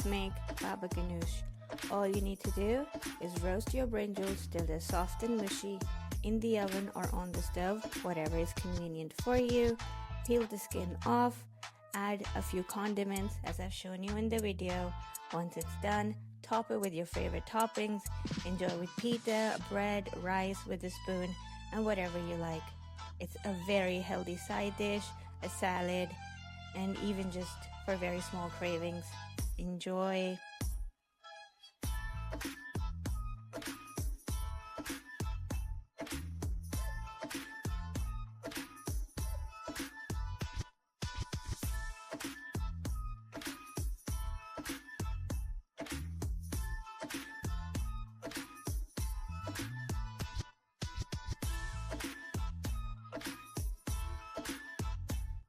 Make baba ghanoush. All you need to do is roast your brinjals till they're soft and mushy in the oven or on the stove, whatever is convenient for you. Peel the skin off, add a few condiments as I've shown you in the video. Once it's done, top it with your favorite toppings. Enjoy with pita, bread, rice with a spoon, and whatever you like. It's a very healthy side dish, a salad, and even just for very small cravings. Enjoy.